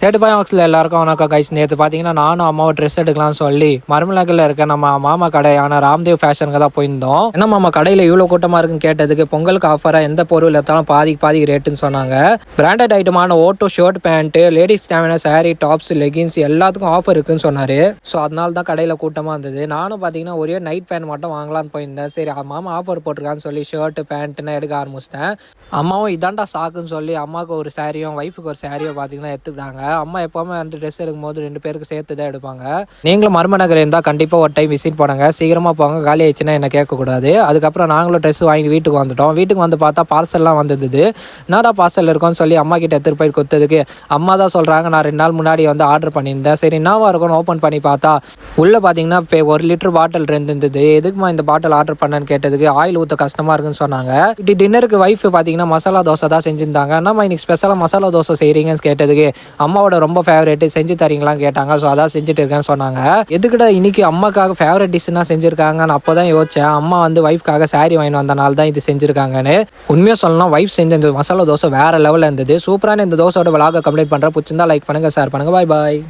Third பாக்ஸில் எல்லாருக்கும் வணக்கம் கைஸ். நேற்று பார்த்தீங்கன்னா நானும் அம்மாவை ட்ரெஸ் எடுக்கலாம்னு சொல்லி மருமலகில் இருக்க நம்ம மாமா கடையான ராம்தேவ் ஃபேஷனுக்கு தான் போயிருந்தோம். என்ன மாமா கடையில் இவ்வளோ கூட்டமாக இருக்குன்னு கேட்டதுக்கு பொங்கலுக்கு ஆஃபராக எந்த பொருள் எடுத்தாலும் பாதி ரேட்டுன்னு சொன்னாங்க. பிராண்டட் ஐட்டமான ஓட்டோ ஷர்ட் பேண்ட்டு, லேடிஸ் தேவையான சாரீ, டாப்ஸ், லெகின்ஸ் எல்லாத்துக்கும் ஆஃபர் இருக்குன்னு சொன்னார். ஸோ அதனால தான் கடையில் கூட்டமாக இருந்தது. நானும் பார்த்தீங்கன்னா ஒரே நைட் பேண்ட் மட்டும் வாங்கலான்னு போயிருந்தேன். சரி மாமா ஆஃபர் போட்டிருக்கான்னு சொல்லி ஷர்ட்டு பேண்ட்டுன்னு எடுக்க ஆரம்பிச்சிட்டேன். அம்மாவும் இதாண்டா சாக்குன்னு சொல்லி அம்மாவுக்கு ஒரு சாரியும் ஒய்ஃபுக்கு ஒரு சாரியும் பார்த்தீங்கன்னா எடுத்துக்கிட்டாங்க. அம்மா எப்போவுமே வந்து ட்ரெஸ் எடுக்கும்போது 2 பேருக்கு சேர்த்து தான் எடுப்பாங்க. நீங்களும் மருமநகர் இருந்தால் கண்டிப்பாக ஒரு டைம் விசிட் பண்ணுங்க. சீக்கிரமாக போங்க, காலி ஆயிடுச்சுன்னா என்ன கேட்கக்கூடாது. அதுக்கப்புறம் நாங்களும் ட்ரெஸ் வாங்கி வீட்டுக்கு வந்துட்டோம். வீட்டுக்கு வந்து பார்த்தா பார்சல்லாம் வந்தது. என்னடா பார்சல் இருக்கும்னு சொல்லி அம்மா கிட்ட எடுத்துகிட்டு போய் கொடுத்ததுக்கு அம்மா தான் சொல்கிறாங்க, நான் 2 நாள் முன்னாடி வந்து ஆர்டர் பண்ணியிருந்தேன். சரி என்னவா இருக்கும்னு ஓப்பன் பண்ணி பார்த்தா உள்ளே பார்த்தீங்கன்னா இப்போ 1 லிட்டர் பாட்டில் இருந்தது. எதுக்குமா இந்த பாட்டில் ஆர்டர் பண்ணேன்னு கேட்டதுக்கு ஆயில் ஊற்ற கஷ்டமாக இருக்குன்னு சொன்னாங்க. இப்படி டின்னருக்கு ஒய்ஃப் பார்த்தீங்கன்னா மசாலா தோசை தான் செஞ்சுருந்தாங்க. நம்ம இன்னைக்கு ஸ்பெஷலாக மசாலா தோசை செய்கிறீங்கன்னு கேட்டதுக்கு அம்மாவோட ரொம்ப ஃபேவரேட்டு, செஞ்சு தரீங்களான்னு கேட்டாங்க. ஸோ அதான் செஞ்சுட்டு இருக்கேன்னு சொன்னாங்க. எதுக்கிட்ட இன்னைக்கு அம்மாக்காக ஃபேவரட் டிஷ்னா செஞ்சுருக்காங்கன்னு அப்போ தான் யோசிச்சேன். அம்மா வந்து ஒய்ஃப்காக சாரி வாங்கிட்டு வந்தனால தான் இது செஞ்சுருக்காங்கன்னு. உண்மையாக சொல்லணும், ஒய்ஃப் செஞ்ச இந்த மசாலா தோசை வேறு லெவலில் இருந்தது. சூப்பரான இந்த தோசையோட விலாக கம்ப்ளீட் பண்ணுறேன். பிடிச்சிருந்தா லைக் பண்ணுங்கள், ஷேர் பண்ணுங்கள். பாய்.